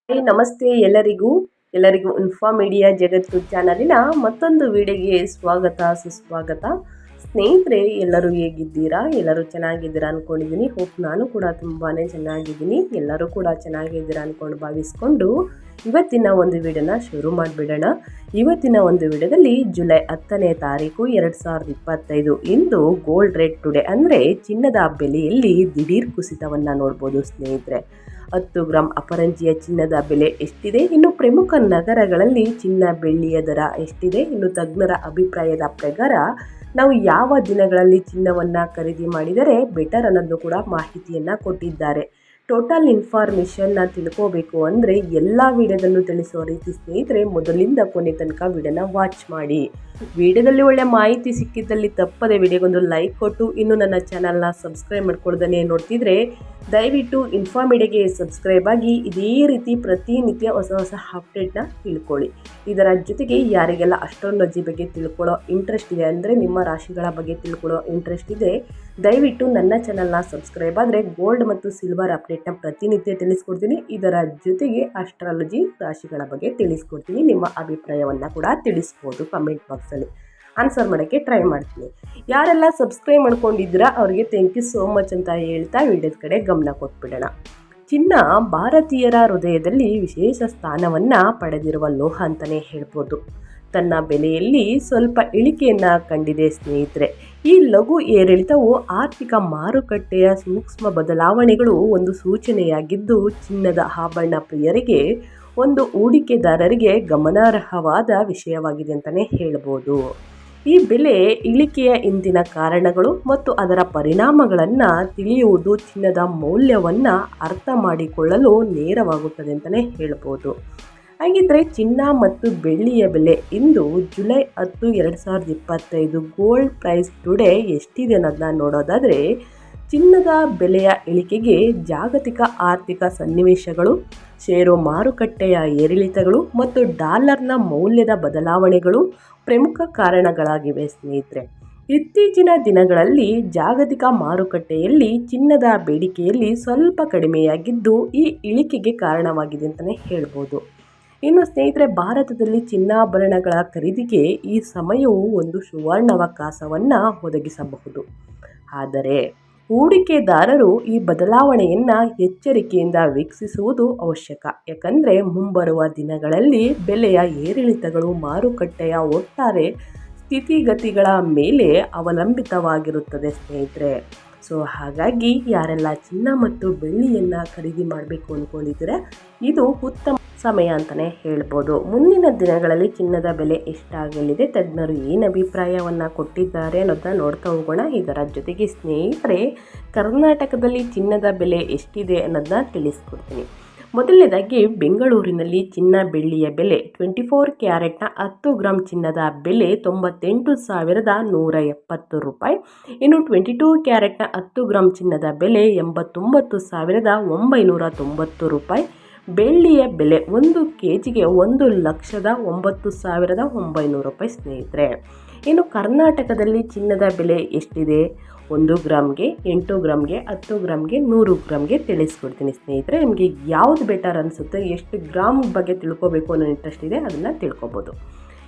ನಮಸ್ತೆ ಎಲ್ಲರಿಗೂ info media ಜಗತ್ತು ಚಾನಲಿನ ಮತ್ತೊಂದು ವಿಡಿಯೋಗೆ ಸ್ವಾಗತ ಸುಸ್ವಾಗತ. ಸ್ನೇಹಿತರೆ, ಎಲ್ಲರೂ ಹೇಗಿದ್ದೀರಾ? ಎಲ್ಲರೂ ಚೆನ್ನಾಗಿದ್ದೀರಾ ಅಂದ್ಕೊಂಡಿದ್ದೀನಿ. ಹೋಪ್ ನಾನು ಕೂಡ ತುಂಬಾ ಚೆನ್ನಾಗಿದ್ದೀನಿ. ಎಲ್ಲರೂ ಕೂಡ ಚೆನ್ನಾಗಿದ್ದೀರಾ ಅಂದ್ಕೊಂಡು ಭಾವಿಸ್ಕೊಂಡು ಇವತ್ತಿನ ಒಂದು ವಿಡಿಯೋನ ಶುರು ಮಾಡಿಬಿಡೋಣ. ಇವತ್ತಿನ ಒಂದು ವಿಡಿಯೋದಲ್ಲಿ ಜುಲೈ 10ನೇ ತಾರೀಕು 2025 ಇಂದು ಗೋಲ್ಡ್ ರೇಟ್ ಟುಡೇ ಅಂದರೆ ಚಿನ್ನದ ಬೆಲೆಯಲ್ಲಿ ದಿಢೀರ್ ಕುಸಿತವನ್ನು ನೋಡ್ಬೋದು ಸ್ನೇಹಿತರೆ. 10 ಗ್ರಾಂ ಅಪರಂಜಿಯ ಚಿನ್ನದ ಬೆಲೆ ಎಷ್ಟಿದೆ, ಇನ್ನು ಪ್ರಮುಖ ನಗರಗಳಲ್ಲಿ ಚಿನ್ನ ಬೆಳ್ಳಿಯ ದರ ಎಷ್ಟಿದೆ, ಇನ್ನು ತಜ್ಞರ ಅಭಿಪ್ರಾಯದ ಪ್ರಕಾರ ನಾವು ಯಾವ ದಿನಗಳಲ್ಲಿ ಚಿನ್ನವನ್ನು ಖರೀದಿ ಮಾಡಿದರೆ ಬೆಟರ್ ಅನ್ನೋದು ಕೂಡ ಮಾಹಿತಿಯನ್ನು ಕೊಟ್ಟಿದ್ದಾರೆ. ಟೋಟಲ್ ಇನ್ಫಾರ್ಮೇಷನ್ನ ತಿಳ್ಕೋಬೇಕು ಅಂದರೆ ಎಲ್ಲ ವಿಡಿಯೋದಲ್ಲೂ ತಿಳಿಸೋ ರೀತಿ ಸ್ನೇಹಿತರೆ ಮೊದಲಿಂದ ಕೊನೆ ತನಕ ವಿಡಿಯೋನ ವಾಚ್ ಮಾಡಿ. ವಿಡಿಯೋದಲ್ಲಿ ಒಳ್ಳೆ ಮಾಹಿತಿ ಸಿಕ್ಕಿದ್ದಲ್ಲಿ ತಪ್ಪದೆ ವಿಡಿಯೋಗೊಂದು ಲೈಕ್ ಕೊಟ್ಟು ಇನ್ನು ನನ್ನ ಚಾನಲ್ನ ಸಬ್ಸ್ಕ್ರೈಬ್ ಮಾಡ್ಕೊಳ್ದೇ ನೋಡ್ತಿದ್ರೆ ದಯವಿಟ್ಟು ಇನ್ಫಾ ಮೀಡಿಯಾಗೆ ಸಬ್ಸ್ಕ್ರೈಬ್ ಆಗಿ ಇದೇ ರೀತಿ ಪ್ರತಿನಿತ್ಯ ಹೊಸ ಅಪ್ಡೇಟ್ನ ತಿಳ್ಕೊಳ್ಳಿ. ಇದರ ಜೊತೆಗೆ ಯಾರಿಗೆಲ್ಲ ಅಸ್ಟ್ರಾಲಜಿ ಬಗ್ಗೆ ತಿಳ್ಕೊಳ್ಳೋ ಇಂಟ್ರೆಸ್ಟ್ ಇದೆ ಅಂದರೆ ನಿಮ್ಮ ರಾಶಿಗಳ ಬಗ್ಗೆ ತಿಳ್ಕೊಳ್ಳೋ ಇಂಟ್ರೆಸ್ಟ್ ಇದೆ, ದಯವಿಟ್ಟು ನನ್ನ ಚಾನಲ್ನ ಸಬ್ಸ್ಕ್ರೈಬ್ ಆದರೆ ಗೋಲ್ಡ್ ಮತ್ತು ಸಿಲ್ವರ್ ಅಪ್ಡೇಟ್ನ ಪ್ರತಿನಿತ್ಯ ತಿಳಿಸ್ಕೊಡ್ತೀನಿ. ಇದರ ಜೊತೆಗೆ ಅಸ್ಟ್ರಾಲಜಿ ರಾಶಿಗಳ ಬಗ್ಗೆ ತಿಳಿಸ್ಕೊಡ್ತೀನಿ. ನಿಮ್ಮ ಅಭಿಪ್ರಾಯವನ್ನು ಕೂಡ ತಿಳಿಸ್ಬೋದು ಕಮೆಂಟ್ ಬಾಕ್ಸಲ್ಲಿ, ಆನ್ಸರ್ ಮಾಡೋಕ್ಕೆ ಟ್ರೈ ಮಾಡ್ತೀನಿ. ಯಾರೆಲ್ಲ ಸಬ್ಸ್ಕ್ರೈಬ್ ಮಾಡ್ಕೊಂಡಿದ್ದೀರಾ ಅವರಿಗೆ ಥ್ಯಾಂಕ್ ಯು ಸೋ ಮಚ್ ಅಂತ ಹೇಳ್ತಾ ವಿಡಿಯೋದ ಕಡೆ ಗಮನ ಕೊಟ್ಬಿಡೋಣ. ಚಿನ್ನ ಭಾರತೀಯರ ಹೃದಯದಲ್ಲಿ ವಿಶೇಷ ಸ್ಥಾನವನ್ನು ಪಡೆದಿರುವ ಲೋಹ ಅಂತಲೇ ಹೇಳ್ಬೋದು. ತನ್ನ ಬೆಲೆಯಲ್ಲಿ ಸ್ವಲ್ಪ ಇಳಿಕೆಯನ್ನು ಕಂಡಿದೆ ಸ್ನೇಹಿತರೆ. ಈ ಲಘು ಏರಿಳಿತವು ಆರ್ಥಿಕ ಮಾರುಕಟ್ಟೆಯ ಸೂಕ್ಷ್ಮ ಬದಲಾವಣೆಗಳು ಒಂದು ಸೂಚನೆಯಾಗಿದ್ದು, ಚಿನ್ನದ ಆಭರಣ ಪ್ರಿಯರಿಗೆ ಒಂದು ಹೂಡಿಕೆದಾರರಿಗೆ ಗಮನಾರ್ಹವಾದ ವಿಷಯವಾಗಿದೆ ಅಂತಲೇ ಹೇಳ್ಬೋದು. ಈ ಬೆಲೆ ಇಳಿಕೆಯ ಹಿಂದಿನ ಕಾರಣಗಳು ಮತ್ತು ಅದರ ಪರಿಣಾಮಗಳನ್ನು ತಿಳಿಯುವುದು ಚಿನ್ನದ ಮೌಲ್ಯವನ್ನು ಅರ್ಥ ಮಾಡಿಕೊಳ್ಳಲು ನೇರವಾಗುತ್ತದೆ ಅಂತಲೇ ಹೇಳ್ಬೋದು. ಹಾಗಿದ್ರೆ ಚಿನ್ನ ಮತ್ತು ಬೆಳ್ಳಿಯ ಬೆಲೆ ಇಂದು ಜುಲೈ 10, 2025 ಗೋಲ್ಡ್ ಪ್ರೈಸ್ ಟುಡೇ ಎಷ್ಟಿದೆ ಅನ್ನೋದನ್ನ ನೋಡೋದಾದರೆ, ಚಿನ್ನದ ಬೆಲೆಯ ಇಳಿಕೆಗೆ ಜಾಗತಿಕ ಆರ್ಥಿಕ ಸನ್ನಿವೇಶಗಳು, ಷೇರು ಮಾರುಕಟ್ಟೆಯ ಏರಿಳಿತಗಳು ಮತ್ತು ಡಾಲರ್ನ ಮೌಲ್ಯದ ಬದಲಾವಣೆಗಳು ಪ್ರಮುಖ ಕಾರಣಗಳಾಗಿವೆ ಸ್ನೇಹಿತರೆ. ಇತ್ತೀಚಿನ ದಿನಗಳಲ್ಲಿ ಜಾಗತಿಕ ಮಾರುಕಟ್ಟೆಯಲ್ಲಿ ಚಿನ್ನದ ಬೇಡಿಕೆಯಲ್ಲಿ ಸ್ವಲ್ಪ ಕಡಿಮೆಯಾಗಿದ್ದು ಈ ಇಳಿಕೆಗೆ ಕಾರಣವಾಗಿದೆ ಅಂತಲೇ ಹೇಳ್ಬೋದು. ಇನ್ನು ಸ್ನೇಹಿತರೆ, ಭಾರತದಲ್ಲಿ ಚಿನ್ನಾಭರಣಗಳ ಖರೀದಿಗೆ ಈ ಸಮಯವು ಒಂದು ಸುವರ್ಣಾವಕಾಶವನ್ನು ಒದಗಿಸಬಹುದು. ಆದರೆ ಹೂಡಿಕೆದಾರರು ಈ ಬದಲಾವಣೆಯನ್ನು ಎಚ್ಚರಿಕೆಯಿಂದ ವೀಕ್ಷಿಸುವುದು ಅವಶ್ಯಕ. ಯಾಕಂದರೆ ಮುಂಬರುವ ದಿನಗಳಲ್ಲಿ ಬೆಲೆಯ ಏರಿಳಿತಗಳು ಮಾರುಕಟ್ಟೆಯ ಒಟ್ಟಾರೆ ಸ್ಥಿತಿಗತಿಗಳ ಮೇಲೆ ಅವಲಂಬಿತವಾಗಿರುತ್ತದೆ ಸ್ನೇಹಿತರೆ. ಸೊ ಹಾಗಾಗಿ ಯಾರೆಲ್ಲ ಚಿನ್ನ ಮತ್ತು ಬೆಳ್ಳಿಯನ್ನು ಖರೀದಿ ಮಾಡಬೇಕು ಅಂದ್ಕೊಂಡಿದ್ರೆ ಇದು ಉತ್ತಮ ಸಮಯ ಅಂತಲೇ ಹೇಳ್ಬೋದು. ಮುಂದಿನ ದಿನಗಳಲ್ಲಿ ಚಿನ್ನದ ಬೆಲೆ ಎಷ್ಟಾಗಲಿದೆ, ತಜ್ಞರು ಏನು ಅಭಿಪ್ರಾಯವನ್ನು ಕೊಟ್ಟಿದ್ದಾರೆ ಅನ್ನೋದನ್ನ ನೋಡ್ತಾ ಹೋಗೋಣ. ಇದರ ಜೊತೆಗೆ ಸ್ನೇಹಿತರೆ, ಕರ್ನಾಟಕದಲ್ಲಿ ಚಿನ್ನದ ಬೆಲೆ ಎಷ್ಟಿದೆ ಅನ್ನೋದನ್ನ ತಿಳಿಸ್ಕೊಡ್ತೀನಿ. ಮೊದಲನೇದಾಗಿ ಬೆಂಗಳೂರಿನಲ್ಲಿ ಚಿನ್ನ ಬೆಳ್ಳಿಯ ಬೆಲೆ 24 ಕ್ಯಾರೆಟ್ನ 10 ಗ್ರಾಂ ಚಿನ್ನದ ಬೆಲೆ 98,170 ರೂಪಾಯಿ. ಇನ್ನು 22 ಕ್ಯಾರೆಟ್ನ 10 ಗ್ರಾಂ ಚಿನ್ನದ ಬೆಲೆ 89,990 ರೂಪಾಯಿ. ಬೆಳ್ಳಿಯ ಬೆಲೆ 1 kgಗೆ 1,09,900 ರೂಪಾಯಿ ಸ್ನೇಹಿತರೆ. ಇನ್ನು ಕರ್ನಾಟಕದಲ್ಲಿ ಚಿನ್ನದ ಬೆಲೆ ಎಷ್ಟಿದೆ, 1 ಗ್ರಾಮ್ಗೆ, 8 ಗ್ರಾಮ್ಗೆ, 10 ಗ್ರಾಮ್ಗೆ, 100 ಗ್ರಾಮ್ಗೆ ತಿಳಿಸ್ಕೊಡ್ತೀನಿ ಸ್ನೇಹಿತರೆ. ನಿಮಗೆ ಯಾವುದು ಬೆಟರ್ ಅನಿಸುತ್ತೆ, ಎಷ್ಟು ಗ್ರಾಮ್ ಬಗ್ಗೆ ತಿಳ್ಕೊಬೇಕು ಅನ್ನೋ ಇಂಟ್ರೆಸ್ಟ್ ಇದೆ ಅದನ್ನು ತಿಳ್ಕೊಬೋದು.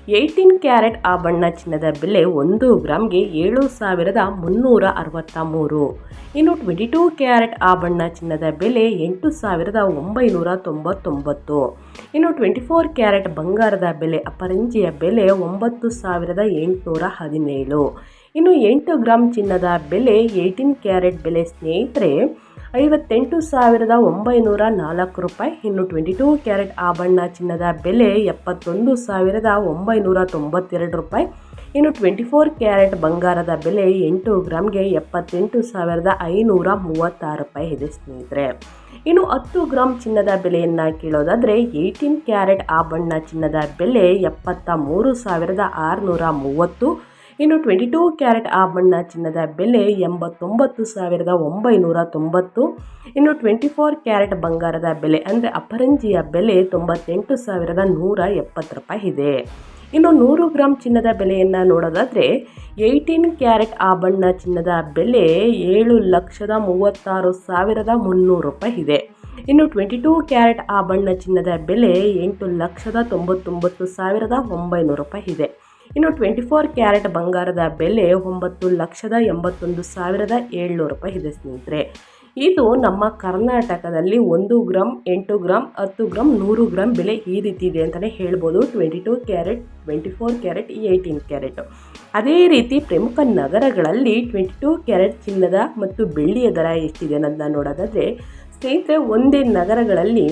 18 ಕ್ಯಾರೆಟ್ ಆಭರಣ ಚಿನ್ನದ ಬೆಲೆ 1 ಗ್ರಾಮ್ಗೆ 7,363. ಇನ್ನು 22 ಕ್ಯಾರೆಟ್ ಆಭರಣ ಚಿನ್ನದ ಬೆಲೆ 8,999. ಇನ್ನು 24 ಕ್ಯಾರೆಟ್ ಬಂಗಾರದ ಬೆಲೆ ಅಪರಂಜಿಯ ಬೆಲೆ 9,817. ಇನ್ನು 8 ಗ್ರಾಂ ಚಿನ್ನದ ಬೆಲೆ 18 ಕ್ಯಾರೆಟ್ ಬೆಲೆ ಸ್ನೇಹಿತರೆ 58,904 ರೂಪಾಯಿ. ಇನ್ನು 22 ಕ್ಯಾರೆಟ್ ಆಭರಣ ಚಿನ್ನದ ಬೆಲೆ 71,992 ರೂಪಾಯಿ. ಇನ್ನು 24 ಕ್ಯಾರೆಟ್ ಬಂಗಾರದ ಬೆಲೆ 8 ಗ್ರಾಮ್ಗೆ 78,536 ರೂಪಾಯಿ ಇದೆ ಸ್ನೇಹಿತರೆ. ಇನ್ನು 10 ಗ್ರಾಂ ಚಿನ್ನದ ಬೆಲೆಯನ್ನು ಕೇಳೋದಾದರೆ 18 ಕ್ಯಾರೆಟ್ ಆಭರಣ ಚಿನ್ನದ ಬೆಲೆ 73,630. ಇನ್ನು 22 ಕ್ಯಾರೆಟ್ ಆಭರಣ ಚಿನ್ನದ ಬೆಲೆ 89,990. ಇನ್ನು 24 ಕ್ಯಾರೆಟ್ ಬಂಗಾರದ ಬೆಲೆ ಅಂದರೆ ಅಪರಂಜಿಯ ಬೆಲೆ 98,170 ರೂಪಾಯಿ ಇದೆ. ಇನ್ನು 100 ಗ್ರಾಂ ಚಿನ್ನದ ಬೆಲೆಯನ್ನು ನೋಡೋದಾದರೆ 18 ಕ್ಯಾರೆಟ್ ಆಭರಣ ಚಿನ್ನದ ಬೆಲೆ 7,36,300 ರೂಪಾಯಿ ಇದೆ. ಇನ್ನು 22 ಕ್ಯಾರೆಟ್ ಆಭರಣ ಚಿನ್ನದ ಬೆಲೆ 8,99,900 ರೂಪಾಯಿ ಇದೆ. ಇನ್ನು 24 ಕ್ಯಾರೆಟ್ ಬಂಗಾರದ ಬೆಲೆ 9,81,700 ರೂಪಾಯಿ ಇದೆ ಸ್ನೇಹಿತರೆ. ಇದು ನಮ್ಮ ಕರ್ನಾಟಕದಲ್ಲಿ 1 ಗ್ರಾಮ್, 8 ಗ್ರಾಮ್, 10 ಗ್ರಾಮ್, 100 ಗ್ರಾಮ್ ಬೆಲೆ ಈ ರೀತಿ ಇದೆ ಅಂತಲೇ ಹೇಳ್ಬೋದು. 22 ಕ್ಯಾರೆಟ್, 24 ಕ್ಯಾರೆಟ್, 18 ಕ್ಯಾರೆಟ್. ಅದೇ ರೀತಿ ಪ್ರಮುಖ ನಗರಗಳಲ್ಲಿ 22 ಕ್ಯಾರೆಟ್ ಚಿನ್ನದ ಮತ್ತು ಬೆಳ್ಳಿಯ ದರ ಎಷ್ಟಿದೆ ಅನ್ನೋದನ್ನ ನೋಡೋದಾದರೆ ಸ್ನೇಹಿತರೆ, ಒಂದೇ ನಗರಗಳಲ್ಲಿ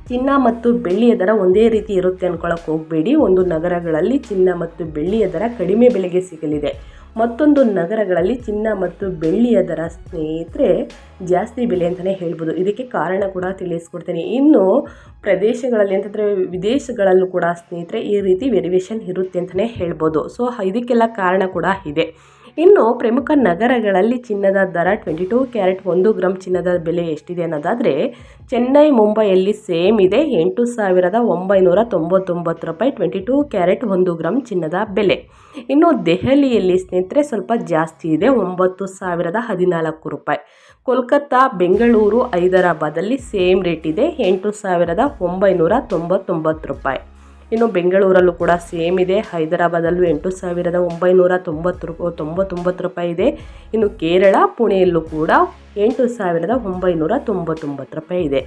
ಚಿನ್ನ ಮತ್ತು ಬೆಳ್ಳಿಯ ದರ ಒಂದೇ ರೀತಿ ಇರುತ್ತೆ ಅಂದ್ಕೊಳ್ಳೋಕೆ ಹೋಗಬೇಡಿ. ಒಂದು ನಗರಗಳಲ್ಲಿ ಚಿನ್ನ ಮತ್ತು ಬೆಳ್ಳಿಯ ದರ ಕಡಿಮೆ ಬೆಲೆಗೆ ಸಿಗಲಿದೆ. ಮತ್ತೊಂದು ನಗರಗಳಲ್ಲಿ ಚಿನ್ನ ಮತ್ತು ಬೆಳ್ಳಿಯ ದರ ಸ್ನೇಹಿತರೆ ಜಾಸ್ತಿ ಬೆಲೆ ಅಂತಲೇ ಹೇಳ್ಬೋದು. ಇದಕ್ಕೆ ಕಾರಣ ಕೂಡ ತಿಳಿಸ್ಕೊಡ್ತೀನಿ. ಇನ್ನು ಪ್ರದೇಶಗಳಲ್ಲಿ ಅಂತಂದರೆ ವಿದೇಶಗಳಲ್ಲೂ ಕೂಡ ಸ್ನೇಹಿತರೆ ಈ ರೀತಿ ವೇರಿಯೇಷನ್ ಇರುತ್ತೆ ಅಂತಲೇ ಹೇಳ್ಬೋದು. ಸೊ ಇದಕ್ಕೆಲ್ಲ ಕಾರಣ ಕೂಡ ಇದೆ. ಇನ್ನು ಪ್ರಮುಖ ನಗರಗಳಲ್ಲಿ ಚಿನ್ನದ ದರ 22 ಕ್ಯಾರೆಟ್ 1 ಗ್ರಾಮ್ ಚಿನ್ನದ ಬೆಲೆ ಎಷ್ಟಿದೆ ಅನ್ನೋದಾದರೆ ಚೆನ್ನೈ, ಮುಂಬೈಯಲ್ಲಿ ಸೇಮ್ ಇದೆ, 8,999 ರೂಪಾಯಿ 22 ಕ್ಯಾರೆಟ್ 1 ಗ್ರಾಮ್ ಚಿನ್ನದ ಬೆಲೆ. ಇನ್ನು ದೆಹಲಿಯಲ್ಲಿ ಸ್ನೇಹಿತರೆ ಸ್ವಲ್ಪ ಜಾಸ್ತಿ ಇದೆ, 9,014 ರೂಪಾಯಿ. ಕೋಲ್ಕತ್ತಾ, ಬೆಂಗಳೂರು, ಹೈದರಾಬಾದಲ್ಲಿ ಸೇಮ್ ರೇಟ್ ಇದೆ, 8,999 ರೂಪಾಯಿ. ಇನ್ನು ಬೆಂಗಳೂರಲ್ಲೂ ಕೂಡ ಸೇಮ್ ಇದೆ, ಹೈದರಾಬಾದಲ್ಲೂ 8,999 ರೂಪಾಯಿ ಇದೆ. ಇನ್ನು ಕೇರಳ, ಪುಣೆಯಲ್ಲೂ ಕೂಡ 8,999 ರೂಪಾಯಿ ಇದೆ.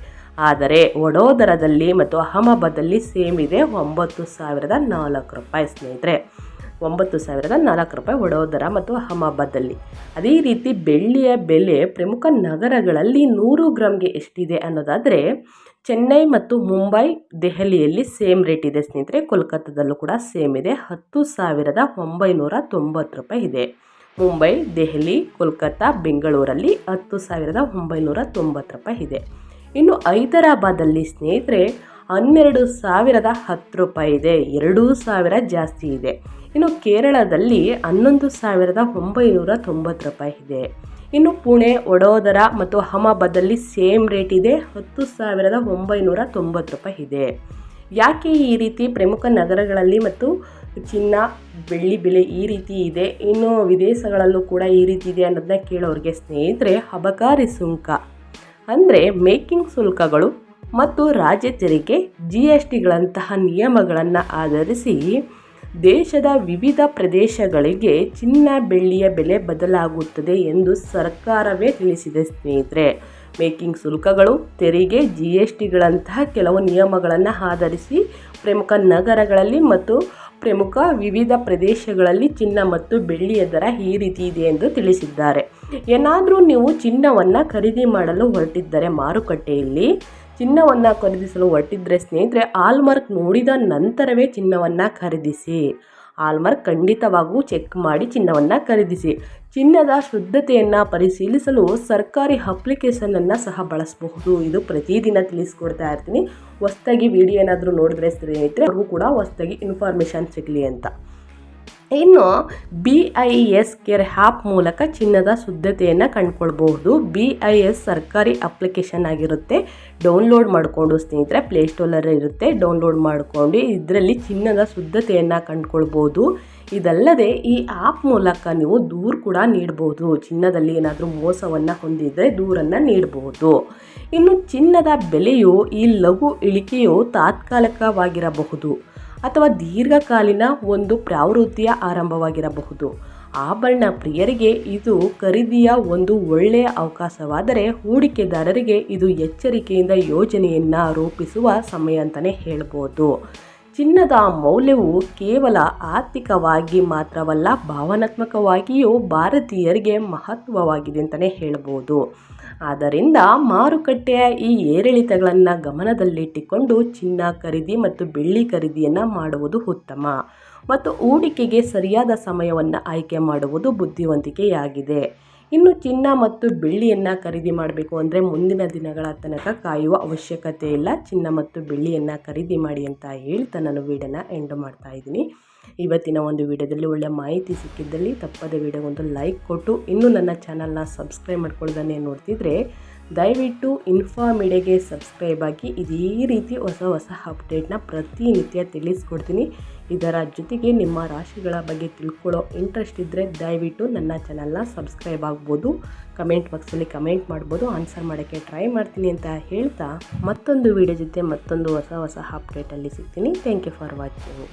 ಆದರೆ ವಡೋದರದಲ್ಲಿ ಮತ್ತು ಅಹಮದಾಬಾದಲ್ಲಿ ಸೇಮ್ ಇದೆ, 9,004 ರೂಪಾಯಿ ಸ್ನೇಹಿತರೆ. 9,004 ರೂಪಾಯಿ ವಡೋದರ ಮತ್ತು ಅಹಮದಾಬಾದಲ್ಲಿ. ಅದೇ ರೀತಿ ಬೆಳ್ಳಿಯ ಬೆಲೆ ಪ್ರಮುಖ ನಗರಗಳಲ್ಲಿ 100 ಗ್ರಾಮ್ಗೆ ಎಷ್ಟಿದೆ ಅನ್ನೋದಾದರೆ ಚೆನ್ನೈ ಮತ್ತು ಮುಂಬೈ, ದೆಹಲಿಯಲ್ಲಿ ಸೇಮ್ ರೇಟ್ ಇದೆ ಸ್ನೇಹಿತರೆ. ಕೋಲ್ಕತ್ತಾದಲ್ಲೂ ಕೂಡ ಸೇಮ್ ಇದೆ, 10,990 ರೂಪಾಯಿ ಇದೆ. ಮುಂಬೈ, ದೆಹಲಿ, ಕೋಲ್ಕತ್ತಾ, ಬೆಂಗಳೂರಲ್ಲಿ 10,990 ರೂಪಾಯಿ ಇದೆ. ಇನ್ನು ಹೈದರಾಬಾದಲ್ಲಿ ಸ್ನೇಹಿತರೆ 12,010 ರೂಪಾಯಿ ಇದೆ, 2,000 ಜಾಸ್ತಿ ಇದೆ. ಇನ್ನು ಕೇರಳದಲ್ಲಿ 11,990 ರೂಪಾಯಿ ಇದೆ. ಇನ್ನು ಪುಣೆ, ವಡೋದರ ಮತ್ತು ಅಹಮದಾಬಾದಲ್ಲಿ ಸೇಮ್ ರೇಟ್ ಇದೆ, 10,990 ರೂಪಾಯಿ ಇದೆ. ಯಾಕೆ ಈ ರೀತಿ ಪ್ರಮುಖ ನಗರಗಳಲ್ಲಿ ಮತ್ತು ಚಿನ್ನ, ಬೆಳ್ಳಿ ಬೆಲೆ ಈ ರೀತಿ ಇದೆ, ಇನ್ನು ವಿದೇಶಗಳಲ್ಲೂ ಕೂಡ ಈ ರೀತಿ ಇದೆ ಅನ್ನೋದನ್ನ ಕೇಳೋರಿಗೆ ಸ್ನೇಹಿತರೆ, ಅಬಕಾರಿ ಸುಂಕ ಅಂದರೆ ಮೇಕಿಂಗ್ ಶುಲ್ಕಗಳು ಮತ್ತು ರಾಜ್ಯ ತೆರಿಗೆ GSTಗಳಂತಹ ನಿಯಮಗಳನ್ನು ಆಧರಿಸಿ ದೇಶದ ವಿವಿಧ ಪ್ರದೇಶಗಳಿಗೆ ಚಿನ್ನ, ಬೆಳ್ಳಿಯ ಬೆಲೆ ಬದಲಾಗುತ್ತದೆ ಎಂದು ಸರ್ಕಾರವೇ ತಿಳಿಸಿದೆ ಸ್ನೇಹಿತರೆ. ಮೇಕಿಂಗ್ ಶುಲ್ಕಗಳು, ತೆರಿಗೆ, GSTಗಳಂತಹ ಕೆಲವು ನಿಯಮಗಳನ್ನು ಆಧರಿಸಿ ಪ್ರಮುಖ ನಗರಗಳಲ್ಲಿ ಮತ್ತು ಪ್ರಮುಖ ವಿವಿಧ ಪ್ರದೇಶಗಳಲ್ಲಿ ಚಿನ್ನ ಮತ್ತು ಬೆಳ್ಳಿಯ ದರ ಈ ರೀತಿ ಇದೆ ಎಂದು ತಿಳಿಸಿದ್ದಾರೆ. ಏನಾದರೂ ನೀವು ಚಿನ್ನವನ್ನು ಖರೀದಿ ಮಾಡಲು ಹೊರಟಿದ್ದರೆ, ಮಾರುಕಟ್ಟೆಯಲ್ಲಿ ಚಿನ್ನವನ್ನು ಖರೀದಿಸಲು ಹೊರಟಿದ್ದರೆ ಸ್ನೇಹಿತರೆ, ಹಾಲ್ಮಾರ್ಕ್ ನೋಡಿದ ನಂತರವೇ ಚಿನ್ನವನ್ನು ಖರೀದಿಸಿ. ಹಾಲ್ಮಾರ್ಕ್ ಖಂಡಿತವಾಗೂ ಚೆಕ್ ಮಾಡಿ ಚಿನ್ನವನ್ನು ಖರೀದಿಸಿ. ಚಿನ್ನದ ಶುದ್ಧತೆಯನ್ನು ಪರಿಶೀಲಿಸಲು ಸರ್ಕಾರಿ ಅಪ್ಲಿಕೇಶನನ್ನು ಸಹ ಬಳಸಬಹುದು. ಇದು ಪ್ರತಿದಿನ ತಿಳಿಸ್ಕೊಡ್ತಾ ಇರ್ತೀನಿ. ಹೊಸದಾಗಿ ವಿಡಿಯೋ ಏನಾದರೂ ನೋಡಿದ್ರೆ ಸ್ನೇಹಿತರೆ ಅವ್ರಿಗೂ ಕೂಡ ಹೊಸದಾಗಿ ಇನ್ಫಾರ್ಮೇಷನ್ ಸಿಗಲಿ ಅಂತ. ಇನ್ನು BIS ಕೇರ್ ಆ್ಯಪ್ ಮೂಲಕ ಚಿನ್ನದ ಶುದ್ಧತೆಯನ್ನು ಕಂಡುಕೊಳ್ಬಹುದು. BIS ಸರ್ಕಾರಿ ಅಪ್ಲಿಕೇಶನ್ ಆಗಿರುತ್ತೆ. ಡೌನ್ಲೋಡ್ ಮಾಡಿಕೊಂಡು ಸ್ನೇಹಿತರೆ, ಪ್ಲೇಸ್ಟೋರಲ್ಲಿ ಇರುತ್ತೆ, ಡೌನ್ಲೋಡ್ ಮಾಡಿಕೊಂಡು ಇದರಲ್ಲಿ ಚಿನ್ನದ ಶುದ್ಧತೆಯನ್ನು ಕಂಡುಕೊಳ್ಬೋದು. ಇದಲ್ಲದೆ ಈ ಆ್ಯಪ್ ಮೂಲಕ ನೀವು ದೂರು ಕೂಡ ನೀಡಬಹುದು. ಚಿನ್ನದಲ್ಲಿ ಏನಾದರೂ ಮೋಸವನ್ನು ಹೊಂದಿದರೆ ದೂರನ್ನು ನೀಡಬಹುದು. ಇನ್ನು ಚಿನ್ನದ ಬೆಲೆಯು ಈ ಲಘು ಇಳಿಕೆಯು ತಾತ್ಕಾಲಿಕವಾಗಿರಬಹುದು ಅಥವಾ ದೀರ್ಘಕಾಲೀನ ಒಂದು ಪ್ರವೃತ್ತಿಯ ಆರಂಭವಾಗಿರಬಹುದು. ಆಭರಣ ಪ್ರಿಯರಿಗೆ ಇದು ಖರೀದಿಯ ಒಂದು ಒಳ್ಳೆಯ ಅವಕಾಶವಾದರೆ, ಹೂಡಿಕೆದಾರರಿಗೆ ಇದು ಎಚ್ಚರಿಕೆಯಿಂದ ಯೋಜನೆಯನ್ನು ರೂಪಿಸುವ ಸಮಯ ಅಂತಲೇ ಹೇಳ್ಬೋದು. ಚಿನ್ನದ ಮೌಲ್ಯವು ಕೇವಲ ಆರ್ಥಿಕವಾಗಿ ಮಾತ್ರವಲ್ಲ, ಭಾವನಾತ್ಮಕವಾಗಿಯೂ ಭಾರತೀಯರಿಗೆ ಮಹತ್ವವಾಗಿದೆ ಅಂತಲೇ ಹೇಳ್ಬೋದು. ಆದ್ದರಿಂದ ಮಾರುಕಟ್ಟೆಯ ಈ ಏರಿಳಿತಗಳನ್ನು ಗಮನದಲ್ಲಿಟ್ಟುಕೊಂಡು ಚಿನ್ನ ಖರೀದಿ ಮತ್ತು ಬೆಳ್ಳಿ ಖರೀದಿಯನ್ನು ಮಾಡುವುದು ಉತ್ತಮ ಮತ್ತು ಹೂಡಿಕೆಗೆ ಸರಿಯಾದ ಸಮಯವನ್ನು ಆಯ್ಕೆ ಮಾಡುವುದು ಬುದ್ಧಿವಂತಿಕೆಯಾಗಿದೆ. ಇನ್ನು ಚಿನ್ನ ಮತ್ತು ಬೆಳ್ಳಿಯನ್ನು ಖರೀದಿ ಮಾಡಬೇಕು ಅಂದರೆ ಮುಂದಿನ ದಿನಗಳ ತನಕ ಕಾಯುವ ಅವಶ್ಯಕತೆ ಇಲ್ಲ. ಚಿನ್ನ ಮತ್ತು ಬೆಳ್ಳಿಯನ್ನು ಖರೀದಿ ಮಾಡಿ ಅಂತ ಹೇಳ್ತಾ ನಾನು ವಿಡಿಯೋನ ಎಂಡ್ ಮಾಡ್ತಾ ಇದ್ದೀನಿ. ಇವತ್ತಿನ ಒಂದು ವಿಡಿಯೋದಲ್ಲಿ ಒಳ್ಳೆಯ ಮಾಹಿತಿ ಸಿಕ್ಕಿದ್ದಲ್ಲಿ ತಪ್ಪದೆ ವಿಡಿಯೋಗೊಂದು ಲೈಕ್ ಕೊಟ್ಟು, ಇನ್ನೂ ನನ್ನ ಚಾನಲ್ನ ಸಬ್ಸ್ಕ್ರೈಬ್ ಮಾಡ್ಕೊಳ್ಳೋದನ್ನೇ ನೋಡ್ತಿದ್ರೆ ದಯವಿಟ್ಟು ಇನ್ಫಾ ಮೀಡಿಯಾಗೆ ಸಬ್ಸ್ಕ್ರೈಬ್ ಆಗಿ. ಇದೇ ರೀತಿ ಹೊಸ ಹೊಸ ಅಪ್ಡೇಟ್ನ ಪ್ರತಿನಿತ್ಯ ತಿಳಿಸ್ಕೊಡ್ತೀನಿ. ಇದರ ಜೊತೆಗೆ ನಿಮ್ಮ ರಾಶಿಗಳ ಬಗ್ಗೆ ತಿಳ್ಕೊಳ್ಳೋ ಇಂಟ್ರೆಸ್ಟ್ ಇದ್ದರೆ ದಯವಿಟ್ಟು ನನ್ನ ಚಾನಲ್ನ ಸಬ್ಸ್ಕ್ರೈಬ್ ಆಗ್ಬೋದು. ಕಮೆಂಟ್ ಬಾಕ್ಸಲ್ಲಿ ಕಮೆಂಟ್ ಮಾಡ್ಬೋದು, ಆನ್ಸರ್ ಮಾಡೋಕ್ಕೆ ಟ್ರೈ ಮಾಡ್ತೀನಿ ಅಂತ ಹೇಳ್ತಾ ಮತ್ತೊಂದು ವಿಡಿಯೋ ಜೊತೆ ಮತ್ತೊಂದು ಹೊಸ ಅಪ್ಡೇಟಲ್ಲಿ ಸಿಗ್ತೀನಿ. Thank you for watching.